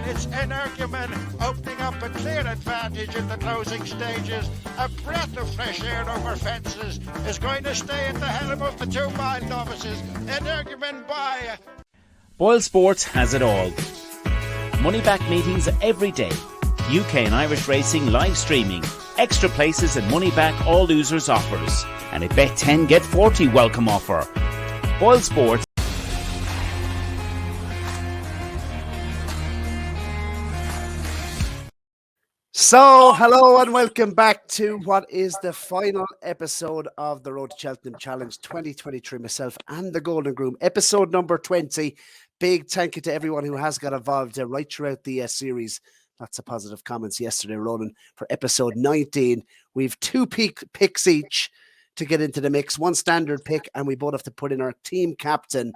It's Energumen opening up a clear advantage in the closing stages. A breath of fresh air over fences is going to stay at the helm of the 2 mile novices. Energumen by. Boyle Sports has it all. Money back meetings every day. UK and Irish racing live streaming. Extra places and money back all losers offers. And a bet 10 get 40 welcome offer. Boyle Sports. So, hello and welcome back to what is the final episode of the Road to Cheltenham Challenge 2023. Myself and the Ronan Groome, episode number 20. Big thank you to everyone who has got involved right throughout the series. Lots of positive comments yesterday, Ronan, for episode 19. We've 2 picks each to get into the mix. 1 standard pick, and we both have to put in our team captain.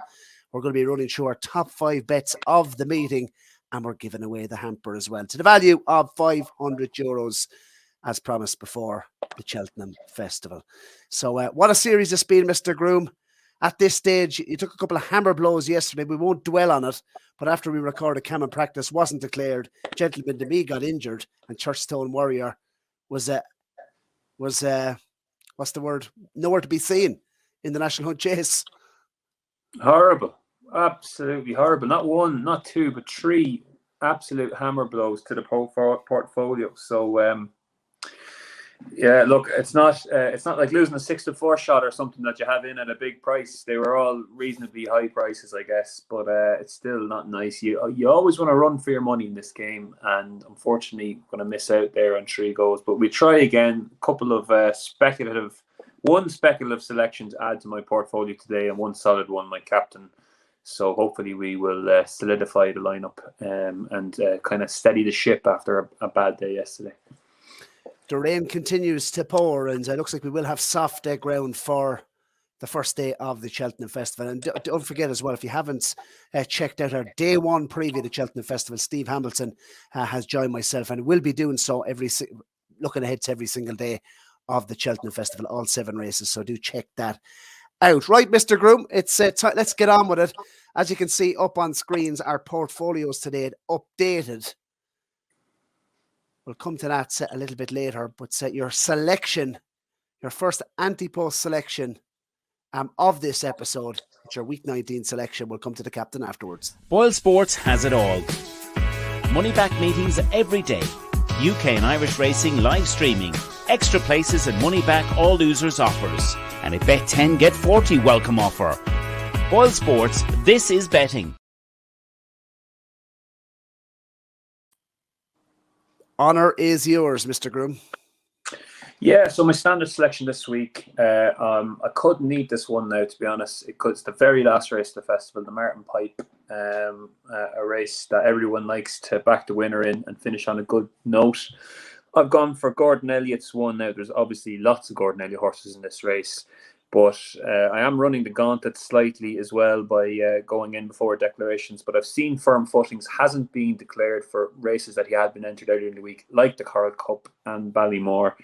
We're going to be running through our top 5 bets of the meeting, and we're giving away the hamper as well to the value of €500, as promised before the Cheltenham Festival. So what a series it's been, Mr. Groome. At this stage, you took a couple of hammer blows yesterday. We won't dwell on it, but after we recorded, Cameron practice wasn't declared. Gentleman to me got injured, and Churchstone Warrior was what's the word? Nowhere to be seen in the National Hunt Chase. Horrible. Absolutely horrible. Not 1, not 2, but 3 absolute hammer blows to the portfolio. So, yeah, look, it's not like losing a 6-4 shot or something that you have in at a big price. They were all reasonably high prices, I guess, but it's still not nice. You always want to run for your money in this game, and unfortunately, going to miss out there on 3 goals. But we try again. A couple of one speculative selection to add to my portfolio today, and 1 solid one, my captain. So hopefully we will solidify the lineup and kind of steady the ship after a bad day yesterday. The rain continues to pour, and it looks like we will have soft ground for the first day of the Cheltenham Festival. And don't forget as well, if you haven't checked out our day 1 preview of the Cheltenham Festival, Steve Hamilton has joined myself and will be doing so looking ahead to every single day of the Cheltenham Festival, all 7 races. So do check that out. Right, Mr. Groome, it's let's get on with it. As you can see up on screens, our portfolios today updated. We'll come to that a little bit later, but your selection, your first Ante-Post selection of this episode, it's your week 19 selection. We'll come to the captain afterwards. Boyle Sports has it all. Money back meetings every day. UK and Irish racing live streaming. Extra places and money back all losers offers. And a bet 10 get 40 welcome offer. Boyle Sports, this is betting. Honour is yours, Mr. Groome. Yeah, so my standard selection this week, I couldn't need this one now, to be honest. It's the very last race of the festival, the Martin Pipe, a race that everyone likes to back the winner in and finish on a good note. I've gone for Gordon Elliott's one now. There's obviously lots of Gordon Elliott horses in this race, but I am running the gauntlet slightly as well by going in before declarations. But I've seen firm footings hasn't been declared for races that he had been entered earlier in the week, like the Coral Cup and Ballymore.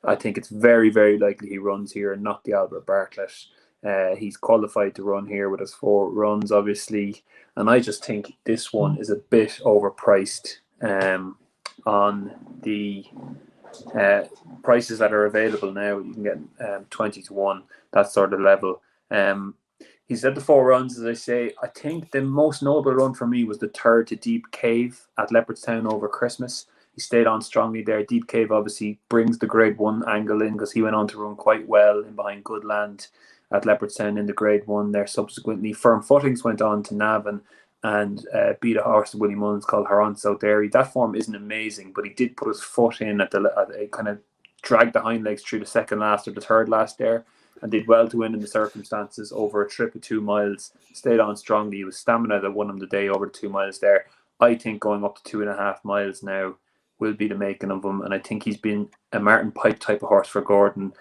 I think it's very, very likely he runs here and not the Albert Bartlett. He's qualified to run here with his 4 runs, obviously. And I just think this one is a bit overpriced on the prices that are available now. You can get 20 to 1, that sort of level. He's had the 4 runs, as I say. I think the most notable run for me was the 3rd to Deep Cave at Leopardstown over Christmas. He stayed on strongly there. Deep Cave obviously brings the Grade 1 angle in because he went on to run quite well in behind Goodland at Leopardstown in the Grade 1 there subsequently. Firm Footings went on to Navan and beat a horse of Willie Mullins called Haron South Dairy. That form isn't amazing, but he did put his foot in at kind of dragged the hind legs through the second last or the third last there and did well to win in the circumstances over a trip of 2 miles. Stayed on strongly. He was stamina that won him the day over the 2 miles there. I think going up to 2.5 miles now will be the making of him, and I think he's been a Martin Pipe type of horse for Gordon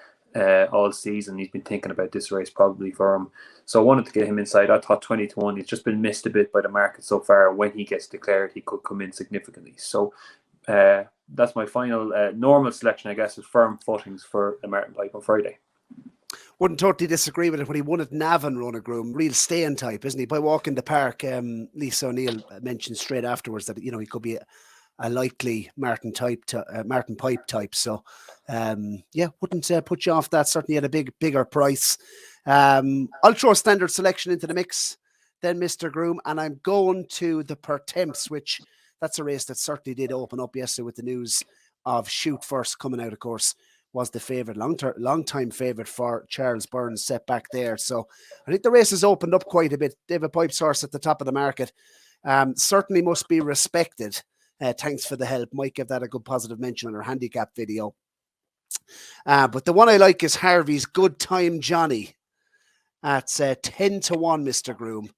all season. He's been thinking about this race probably for him, so I wanted to get him inside. I thought 20 to 1. He's just been missed a bit by the market so far. When he gets declared, he could come in significantly. So that's my final normal selection, I guess, is Firm Footings for the Martin Pipe on Friday. Wouldn't totally disagree with it when he won at Navan, Ronan Groome. Real staying type, isn't he? By walking the park, Lisa O'Neill mentioned straight afterwards that, he could be a likely Martin Pipe type. So, wouldn't put you off that. Certainly at a bigger price. I'll throw Standard Selection into the mix then, Mr. Groome, and I'm going to the Per Temps, which that's a race that certainly did open up yesterday with the news of Shoot First coming out, of course, was the favourite, long-time favourite for Charles Burns set back there. So I think the race has opened up quite a bit. David Pipe's horse at the top of the market certainly must be respected. Thanks for the help. Might give that a good positive mention on our handicap video. But the one I like is Harvey's Good Time Johnny. That's 10 to 1, Mr. Groome.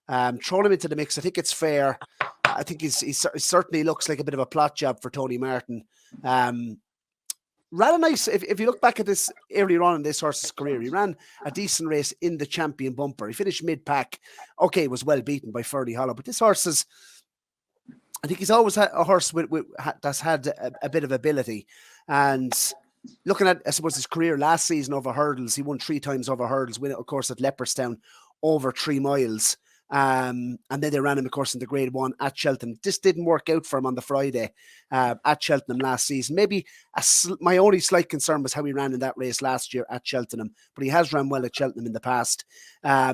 Throw him into the mix. I think it's fair. I think he certainly looks like a bit of a plot job for Tony Martin. Ran a nice, if you look back at this earlier on in this horse's career, he ran a decent race in the Champion Bumper. He finished mid-pack. Okay, was well beaten by Ferdy Hollow, but this horse is, I think he's always had a horse that's had a bit of ability. And looking at, I suppose, his career last season over hurdles, he won 3 times over hurdles, winning, of course, at Leopardstown over 3 miles. And then they ran him, of course, in the Grade 1 at Cheltenham. This didn't work out for him on the Friday at Cheltenham last season. Maybe my only slight concern was how he ran in that race last year at Cheltenham, but he has ran well at Cheltenham in the past.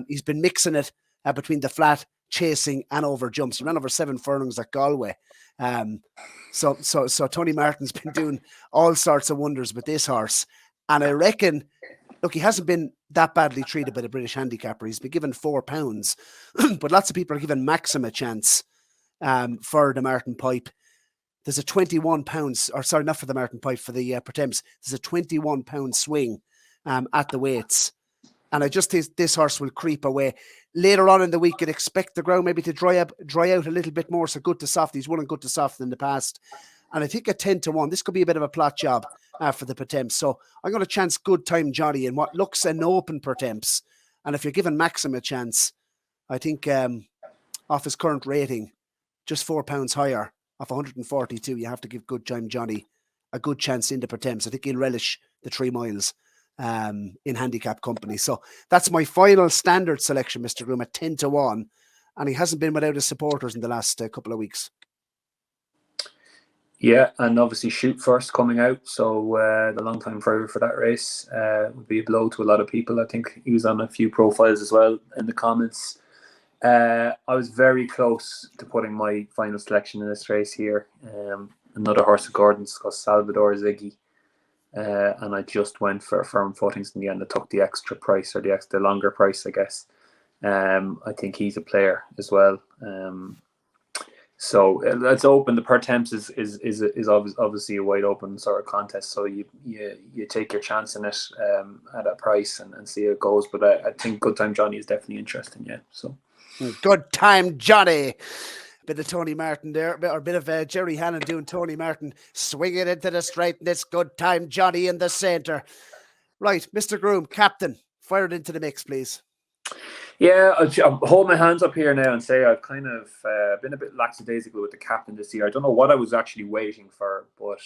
He's been mixing it between the flat, chasing, and over jumps. He ran over 7 furlongs at Galway. So Tony Martin's been doing all sorts of wonders with this horse. And I reckon, look, he hasn't been that badly treated by the British handicapper. He's been given £4, but lots of people are giving Maxim a chance for the Martin Pipe. There's a £21, or sorry, not for the Martin Pipe, for the Per Temps. There's a £21 swing at the weights. And I just think this horse will creep away. Later on in the week, you'd expect the ground maybe to dry out a little bit more. So good to soft. He's won on good to soft in the past. And I think at 10 to 1, this could be a bit of a plot job for the Per Temps. So I'm going to chance Good Time Johnny in what looks an open Per Temps. And if you're giving Maxim a chance, I think off his current rating, just £4 higher, off 142, you have to give Good Time Johnny a good chance in the Per Temps. I think he'll relish the 3 miles in handicap company. So that's my final Standard Selection, Mr. Groome, at 10 to 1. And he hasn't been without his supporters in the last couple of weeks. Yeah, and obviously Shoot First coming out, so the long-time favourite for that race would be a blow to a lot of people. I think he was on a few profiles as well in the comments. I was very close to putting my final selection in this race here. Another horse of Gordon's called Salvador Ziggy, and I just went for firm footings in the end. I took the extra price, or the longer price, I guess. I think he's a player as well. So let's open. The Per Temps is obviously a wide open sort of contest. So you take your chance in it at a price and see how it goes. But I think Good Time Johnny is definitely interesting. Yeah. So Good Time Johnny. Bit of Tony Martin there, or a bit of Jerry Hannon doing Tony Martin, swinging into the straight, and it's Good Time Johnny in the centre. Right, Mr. Groome, captain, fire it into the mix, please. Yeah, I'll hold my hands up here now and say I've kind of been a bit lackadaisical with the captain this year. I don't know what I was actually waiting for, but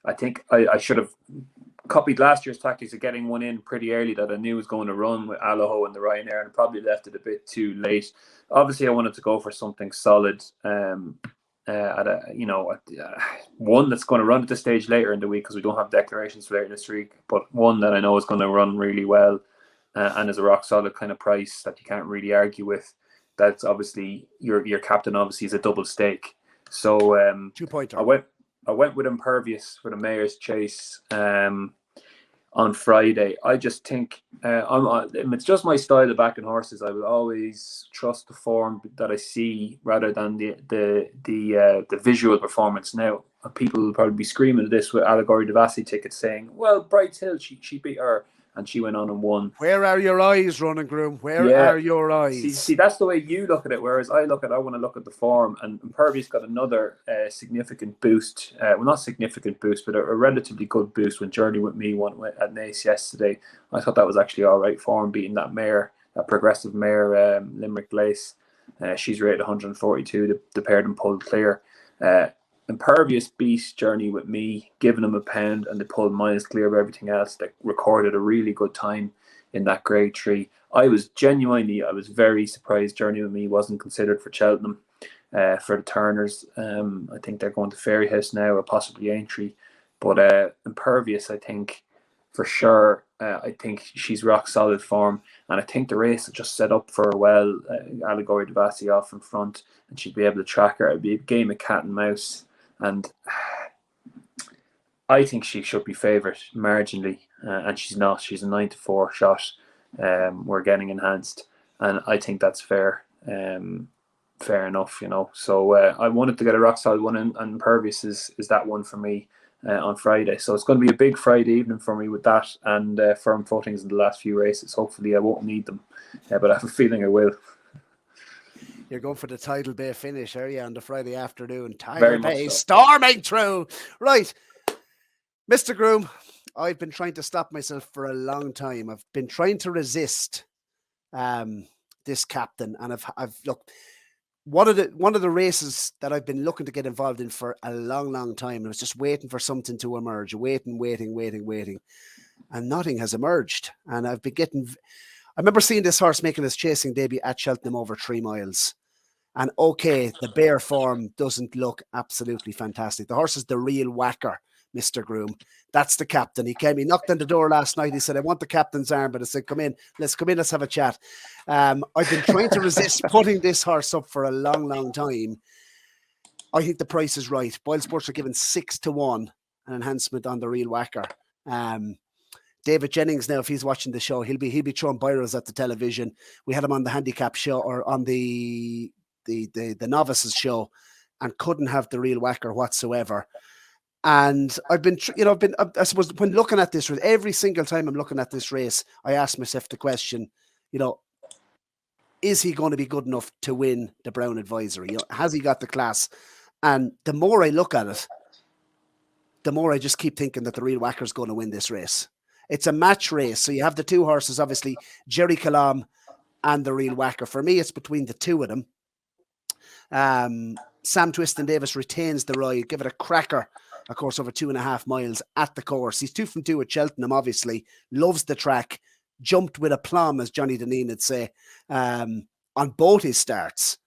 I think I should have copied last year's tactics of getting one in pretty early that I knew was going to run with Allaho and the Ryanair, and probably left it a bit too late. Obviously, I wanted to go for something solid at one that's going to run at this stage later in the week, because we don't have declarations for later this week, but one that I know is going to run really well. And is a rock solid kind of price that you can't really argue with. That's obviously your captain. Obviously is a double stake. So 2-pointer. I went with Impervious for the Mayor's Chase on Friday. I just think it's just my style of backing horses. I will always trust the form that I see rather than the visual performance. Now people will probably be screaming at this with Allegory Devassi tickets, saying, "Well, Bright Hill, she beat her." And she went on and won. Where are your eyes, Ronan Groome? Where are your eyes? See, that's the way you look at it. Whereas I want to look at the form. And Impervious got another significant boost. Well, not significant boost, but a relatively good boost when Journey With Me won at Naas yesterday. I thought that was actually all right form, beating that mare, that progressive mare, Limerick Lace. She's rated 142. The pair of them pulled clear. Impervious beat Journey with me, giving him a pound, and they pulled miles clear of everything else. They recorded a really good time in that grade 3. I was very surprised Journey with me wasn't considered for Cheltenham, for the Turners. I think they're going to Fairyhouse now, or possibly Aintree. But Impervious, I think, for sure, I think she's rock solid form, and I think the race is just set up for her well. Allegory Devassi off in front, and she'd be able to track her. It'd be a game of cat and mouse, and I think she should be favoured marginally, and she's not. She's a 9-4 shot. We're getting enhanced, and I think that's fair. Fair enough, So I wanted to get a rock solid one, and Impervious is that one for me on Friday. So it's going to be a big Friday evening for me with that, and firm footings in the last few races. Hopefully I won't need them, but I have a feeling I will. You're going for the Tidal Bay finish, are you, on the Friday afternoon? Very Tidal Bay much so. Storming through. Right. Mr. Groome, I've been trying to stop myself for a long time. I've been trying to resist this captain, and I've look, one of the races that I've been looking to get involved in for a long time. I was just waiting for something to emerge, waiting, and nothing has emerged. And I remember seeing this horse making his chasing debut at Cheltenham over 3 miles. And okay, the bare form doesn't look absolutely fantastic. The horse is the real whacker, Mr. Groome. That's the captain. He knocked on the door last night. He said, I want the captain's arm, but I said, come in, let's have a chat. I've been trying to resist putting this horse up for a long time. I think the price is right. BOYLESPORTS are given 6-1 an enhancement on the real whacker. David Jennings, now, if he's watching the show, he'll be throwing biros at the television. We had him on the handicap show, or on the novices show, and couldn't have the real whacker whatsoever. And I've been, I suppose, when looking at this race, every single time I'm looking at this race, I ask myself the question, is he going to be good enough to win the Brown Advisory? Has he got the class? And the more I look at it, the more I just keep thinking that the real whacker is going to win this race. It's a match race. So you have the 2 horses, obviously, Jerry Calam and the real whacker. For me, it's between the 2 of them. Sam Twiston Davis retains the ride. Give it a cracker, of course, over 2.5 miles at the course. He's 2 from 2 at Cheltenham, obviously. Loves the track. Jumped with aplomb, as Johnny Deneen would say, on both his starts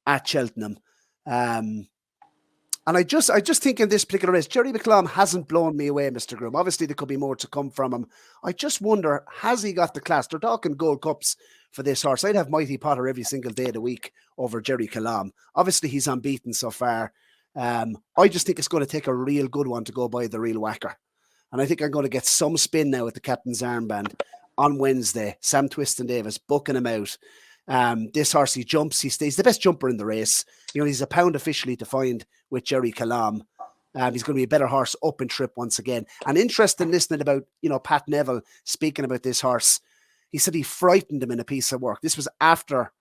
at Cheltenham. And I just think in this particular race, Jerry McClellan hasn't blown me away, Mr. Groome. Obviously, there could be more to come from him. I just wonder, has he got the class? They're talking Gold Cups for this horse. I'd have Mighty Potter every single day of the week over Jerry Calam. Obviously, he's unbeaten so far. I just think it's going to take a real good one to go by the real whacker. And I think I'm going to get some spin now at the captain's armband on Wednesday. Sam Twiston Davis booking him out. This horse, he jumps, he stays the best jumper in the race. He's a pound officially to find with Jerry Calam. He's going to be a better horse up and trip once again. And interesting listening about, Pat Neville speaking about this horse. He said he frightened him in a piece of work. This was after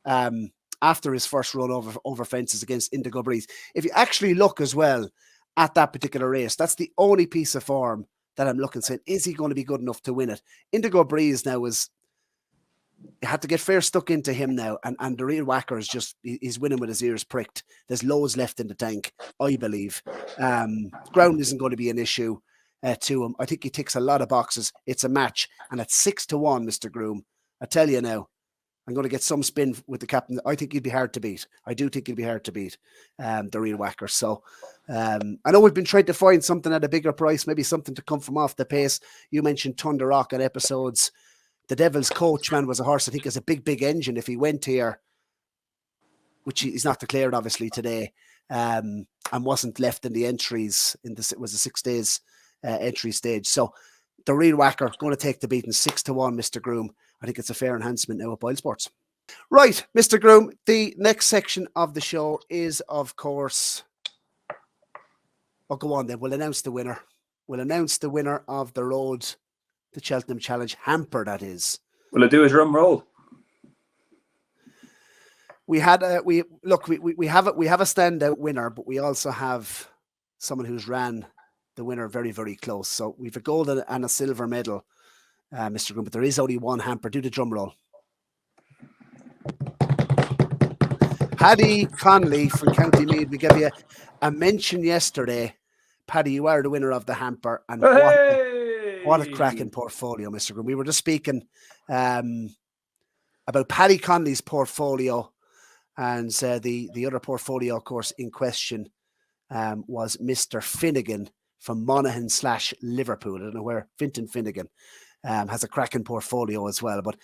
his first run over fences against Indigo Breeze. If you actually look as well at that particular race, that's the only piece of form that I'm looking, saying, is he going to be good enough to win it? Indigo Breeze now you had to get fair stuck into him now, and the real whacker is he's winning with his ears pricked. There's loads left in the tank, I believe. Ground isn't going to be an issue to him. I think he ticks a lot of boxes. It's a match, and at 6-1, Mr. Groome, I tell you now, I'm going to get some spin with the captain. I think he'd be hard to beat. I do think he'd be hard to beat, the real whacker. So I know we've been trying to find something at a bigger price, maybe something to come from off the pace. You mentioned Thunder Rock at episodes. The Devil's Coachman was a horse I think is a big engine if he went here, which he's not declared obviously today, and wasn't left in the entries. It was a 6 days entry stage. So the real whacker going to take the beating 6-1, Mr. Groome. I think it's a fair enhancement now at BOYLESPORTS. Right, Mr. Groome, the next section of the show is, of course, go on then. We'll announce the winner. We'll announce the winner of the road, the Cheltenham Challenge hamper, that is. Will I do his drum roll? We have a standout winner, but we also have someone who's ran the winner very, very close. So we've a gold and a silver medal, Mr. Groome, but there is only one hamper. Do the drum roll. Paddy Conley from County Meath. We gave you a mention yesterday. Paddy, you are the winner of the hamper, and what a cracking portfolio, Mr. Groome. We were just speaking about Paddy Conley's portfolio, and the other portfolio, of course, in question was Mr. Finnegan from Monaghan / Liverpool. I don't know where Fintan Finnegan has a cracking portfolio as well, but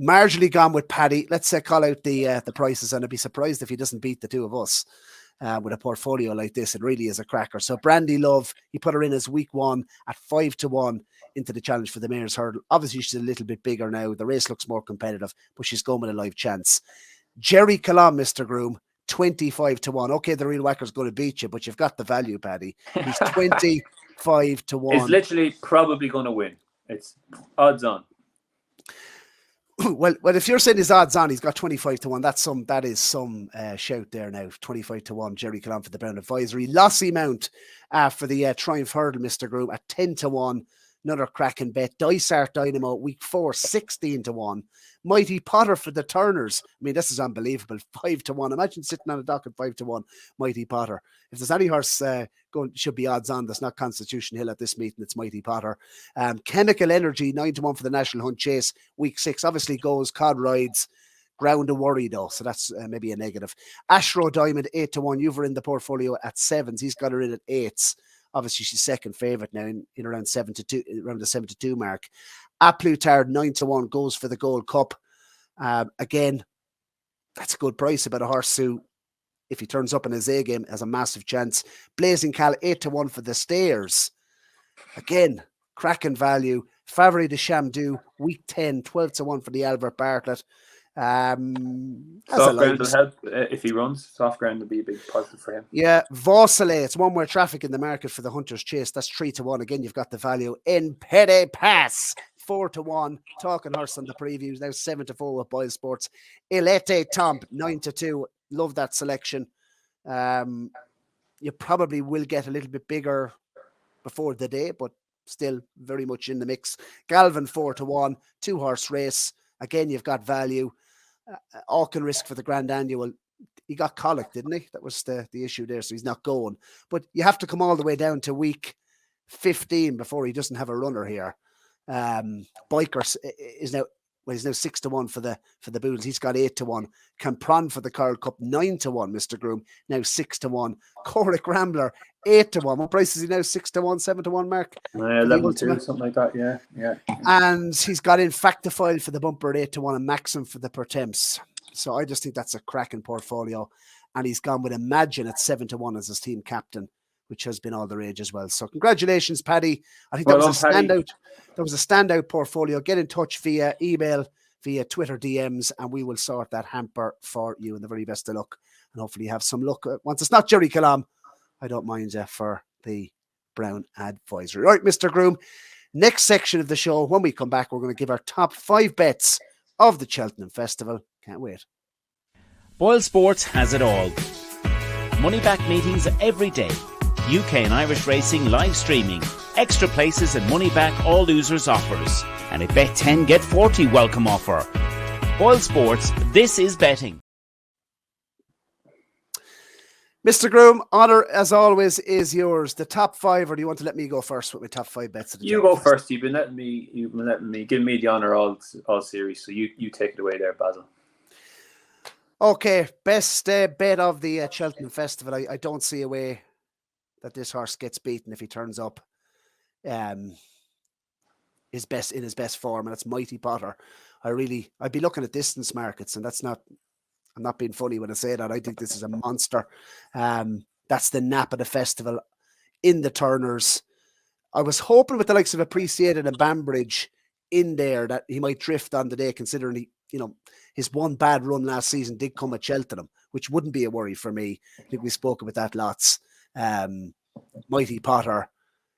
marginally gone with Paddy. Let's call out the prices, and I'd be surprised if he doesn't beat the two of us. With a portfolio like this, it really is a cracker. So Brandy Love, he put her in as week 1 at 5-1 into the challenge for the Mayor's Hurdle. Obviously, she's a little bit bigger now. The race looks more competitive, but she's going with a live chance. Jerry Calam, Mr. Groome, 25-1. Okay, the real whacker's going to beat you, but you've got the value, Paddy. He's 25-1. It's literally probably going to win. It's odds on. Well, if you're saying his odds on, he's got 25-1. That is some shout there now. 25-1. Jerry Calam for the Brown Advisory. Lossy Mount for the Triumph Hurdle, Mr. Groome, at 10-1. Another cracking bet. Dysart Dynamo, week 4, 16-1. Mighty Potter for the Turners. I mean, this is unbelievable. 5-1. Imagine sitting on a dock at 5-1. Mighty Potter. If there's any horse should be odds on, there's not Constitution Hill at this meeting. It's Mighty Potter. Chemical Energy, 9-1 for the National Hunt Chase. Week 6 obviously goes Cod Rides. Ground to worry though, so that's maybe a negative. Ashrow Diamond, 8-1. You've her in the portfolio at 7s. He's got her in at 8s. Obviously, she's second favourite now in around 7-2, around the 7-2 mark. Aplutard, 9-1, goes for the Gold Cup. Again, that's a good price. About a horse who, if he turns up in his A game, has a massive chance. Blazing Cal, 8-1 for the Stairs. Again, cracking value. Favre de Chamdou, week 10, 12-1 for the Albert Bartlett. Soft ground will help if he runs. Soft ground will be a big positive for him. Yeah, Vaucelet, it's one more traffic in the market for the Hunter's Chase. That's 3-1. Again, you've got the value. In Pede Pass, 4-1. Talking horse on the previews now, 7-4 with BOYLESPORTS. Ilete Tomp, 9-2. Love that selection. You probably will get a little bit bigger before the day, but still very much in the mix. Galvin, 4-1. 2-horse race. Again, you've got value. Auken Risk for the Grand Annual. He got colic, didn't he? That was the issue there, so he's not going. But you have to come all the way down to week 15 before he doesn't have a runner here. Bikers is now, well, he's now 6-1 for the Bulls. He's got 8-1. Campron for the Carl Cup, 9-1, Mr. Groome, now 6-1. Corrick Rambler, 8-1. What price is he now? 6-1, 7-1, Mark? 11-2, something like that, yeah. And he's got in Factifile for the bumper at 8-1 and Maxim for the Pertemps. So I just think that's a cracking portfolio. And he's gone with Imagine at 7-1 as his team captain, which has been all the rage as well. So congratulations, Paddy. I think that was a standout. That was a standout portfolio. Get in touch via email, via Twitter DMs, and we will sort that hamper for you. And the very best of luck. And hopefully you have some luck. Once it's not Jerry Calam, I don't mind for the Brown Advisory. All right, Mr. Groome. Next section of the show, when we come back, we're going to give our top 5 bets of the Cheltenham Festival. Can't wait. BOYLESPORTS has it all. Money back meetings every day. UK and Irish racing live streaming. Extra places and money back all losers offers. And a bet 10 get 40 welcome offer. BOYLESPORTS, this is betting. Mr. Groome, honour as always is yours. The top 5, or do you want to let me go first with my top 5 bets? You go first. You've been letting me give me the honour all series. So you take it away there, Basil. Okay, best bet of the Cheltenham Festival. I don't see a way that this horse gets beaten if he turns up in his best form, and that's Mighty Potter. I'd be looking at distance markets, and that's not. I'm not being funny when I say that. I think this is a monster. That's the nap of the festival in the Turners. I was hoping with the likes of Appreciated and Banbridge in there that he might drift on the day, considering his one bad run last season did come at Cheltenham, which wouldn't be a worry for me. I think we spoke about that lots. Mighty Potter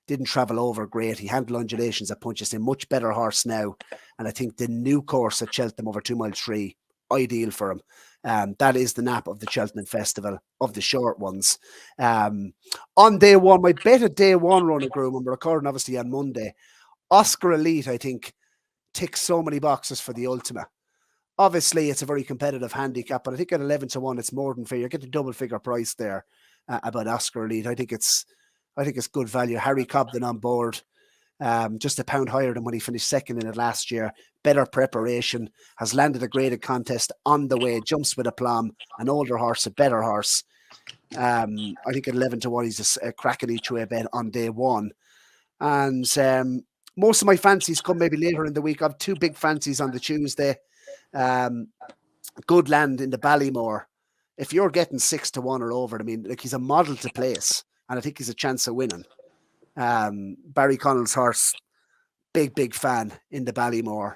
didn't travel over great. He handled undulations at punches. A much better horse now. And I think the new course at Cheltenham over 2 mile 3, ideal for him. That is the nap of the Cheltenham Festival, of the short ones. On day 1, my bet at day 1, Ronan Groome, and we're recording obviously on Monday. Oscar Elite, I think, ticks so many boxes for the Ultima. Obviously, it's a very competitive handicap, but I think at 11-1, it's more than fair. You're getting double figure price there about Oscar Elite. I think it's good value. Harry Cobden on board, just a pound higher than when he finished second in it last year. Better preparation, has landed a graded contest on the way, jumps with aplomb, an older horse, a better horse. I think at 11-1, he's a cracking each way bet on day one. And most of my fancies come maybe later in the week. I have two big fancies on the Tuesday. Good land in the Ballymore. If you're getting 6-1 or over, I mean, like, he's a model to place, and I think he's a chance of winning. Barry Connell's horse, big fan in the Ballymore.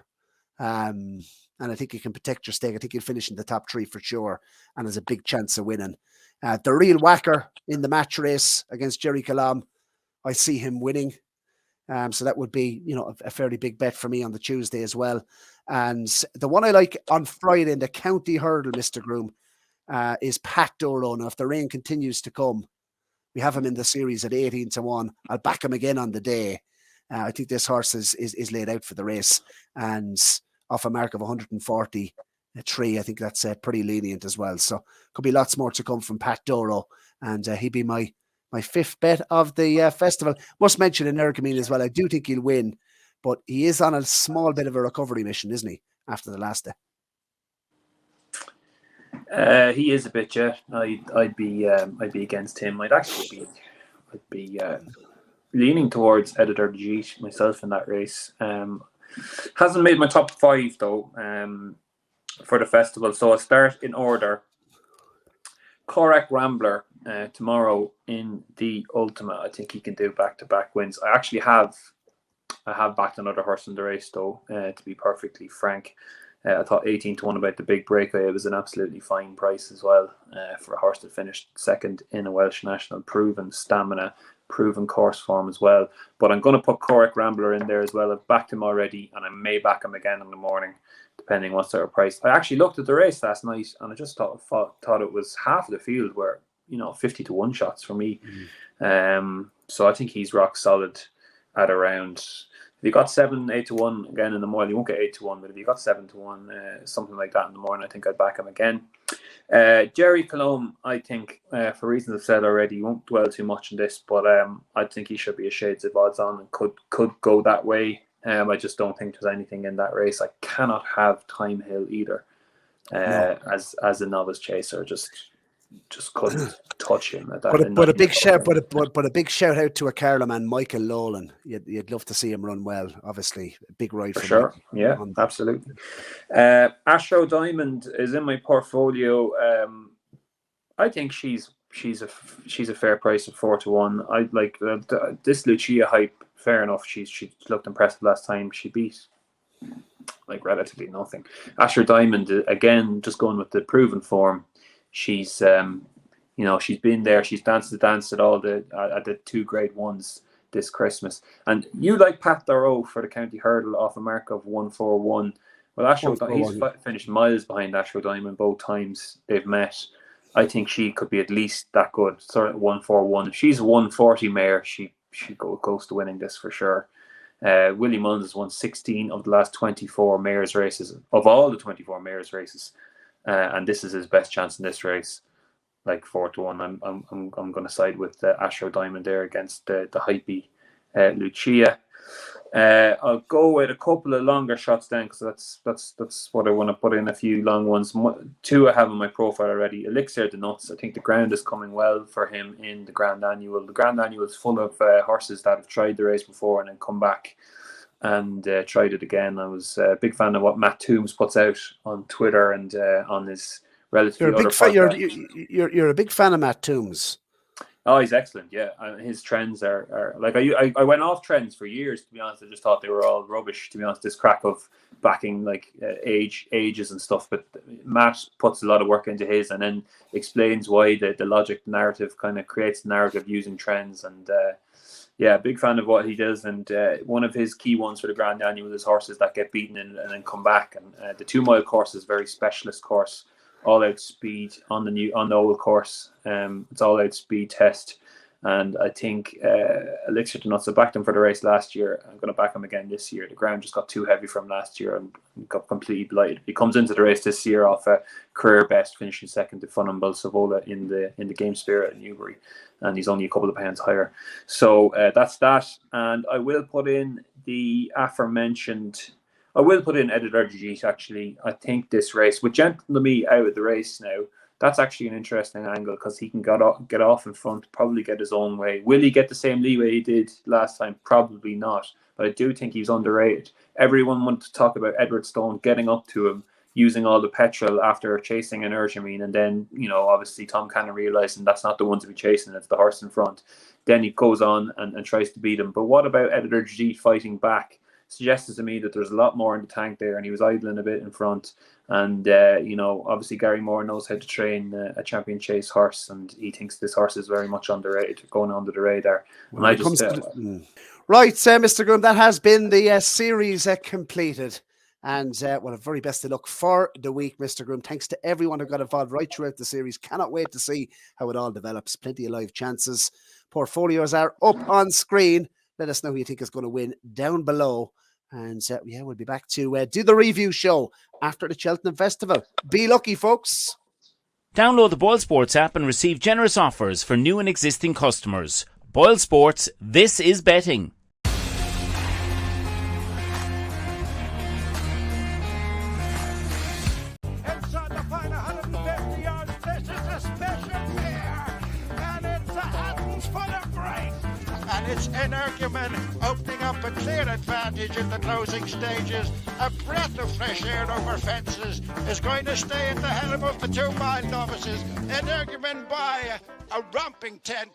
And I think he can protect your stake. I think he'll finish in the top three for sure, and has a big chance of winning. The real whacker in the match race against Jerry Calam, I see him winning. So that would be, a fairly big bet for me on the Tuesday as well. And the one I like on Friday in the county hurdle, Mr. Groome, is Pat Doro. Now, if the rain continues to come, we have him in the series at 18-1. I'll back him again on the day. I think this horse is laid out for the race, and off a mark of 143, I think that's pretty lenient as well. So could be lots more to come from Pat Doro, and he'd be my fifth bet of the festival. Must mention Energumene as well. I do think he'll win, but he is on a small bit of a recovery mission, isn't he, after the last day? He is a bit, yeah. I'd be against him. I'd be leaning towards Editor G myself in that race. Hasn't made my top 5 though for the festival. So I'll start in order. Korak Rambler tomorrow in the Ultima. I think he can do back-to-back wins. I have backed another horse in the race though, to be perfectly frank. I thought 18-1 about the big breakaway. It was an absolutely fine price as well for a horse that finished second in a Welsh National. Proven stamina, proven course form as well. But I'm going to put Korak Rambler in there as well. I've backed him already, and I may back him again in the morning, depending what sort of price. I actually looked at the race last night, and I just thought it was half of the field were 50-1 shots for me. So I think he's rock solid at around. If you got 8-1 again in the morning, you won't get 8-1, but if you got 7-1, something like that in the morning, I think I'd back him again. Jerry Colombe, I think, for reasons I've said already, won't dwell too much on this, but I think he should be a shades of odds on and could go that way. I just don't think there's anything in that race. I cannot have Time Hill either as a novice chaser. Just couldn't touch him at that. But a big shout, but a big shout out to a Carlow man, Michael Lolan. You'd love to see him run well. Obviously, a big ride for sure. Michael. Yeah, absolutely. Astro Diamond is in my portfolio. I think she's a fair price at 4-1. I like this Lucia hype. Fair enough. She looked impressive last time. She beat like relatively nothing. Astro Diamond again, just going with the proven form. She's she's been there. She's danced the dance at all at the 2 grade ones this Christmas. And you like Pat Doro for the county hurdle off a mark of 141. Well, he's finished miles behind Astro Diamond both times they've met. I think she could be at least that good. Sort of 141. If she's a 140 mare, she goes to winning this for sure. Willie Mullins has won 16 of the last 24 mares races. Of all the 24 mares races. And this is his best chance in this race, like 4-1. I'm going to side with Astro Diamond there against the hypey Lucia. I'll go with a couple of longer shots then, because that's what I want to put in, a few long ones. 2 I have in my profile already. Elixir de Nuts. I think the ground is coming well for him in the Grand Annual. The Grand Annual is full of horses that have tried the race before and then come back and tried it again. I was a big fan of what Matt Toombs puts out on Twitter and on his relatively You're a big fan of Matt Toombs. Oh, he's excellent. Yeah, his trends are like I went off trends for years. To be honest, I just thought they were all rubbish. To be honest, this crack of backing like ages and stuff. But Matt puts a lot of work into his, and then explains why the logic, the narrative, kind of creates the narrative using trends. And yeah, big fan of what he does. And one of his key ones for the Grand Annual is horses that get beaten and then come back. And the 2 mile course is a very specialist course. All out speed on the old course. It's all out speed test, And I think Elixir to Nuts, I backed him for the race last year. I'm going to back him again this year. The ground just got too heavy from last year and got completely blighted. He comes into the race this year off a career best, finishing second to Funambul Savola in the Game Spirit in Newbury. And he's only a couple of pounds higher. So that's that. And I will put in the aforementioned... I will put in Editor Jeet, actually. I think this race, with Gentleman out of the race now, that's actually an interesting angle because he can get off in front, probably get his own way. Will he get the same leeway he did last time? Probably not. But I do think he's underrated. Everyone wanted to talk about Edward Stone getting up to him, using all the petrol after chasing an Urgemine, and then, obviously Tom Cannon realising that's not the one to be chasing, it's the horse in front. Then he goes on and tries to beat him. But what about Editor Jeet fighting back? Suggested to me that there's a lot more in the tank there, and he was idling a bit in front. And, obviously Gary Moore knows how to train a champion chase horse, and he thinks this horse is very much underrated, going under the radar. And I just... Right, Mr. Groome, that has been the series completed. And a very best of luck for the week, Mr. Groome. Thanks to everyone who got involved right throughout the series. Cannot wait to see how it all develops. Plenty of live chances. Portfolios are up on screen. Let us know who you think is going to win down below. And we'll be back to do the review show after the Cheltenham Festival. Be lucky, folks. Download the BOYLESPORTS app and receive generous offers for new and existing customers. BOYLESPORTS, this is betting. Inside the final 150 yards, this is a special year, and it's a Hattons full of grace. And it's Energumen opening up a clear advantage in the closing stages. A breath of fresh air over fences is going to stay at the helm of the 2 mile novices. Energumen by a romping 10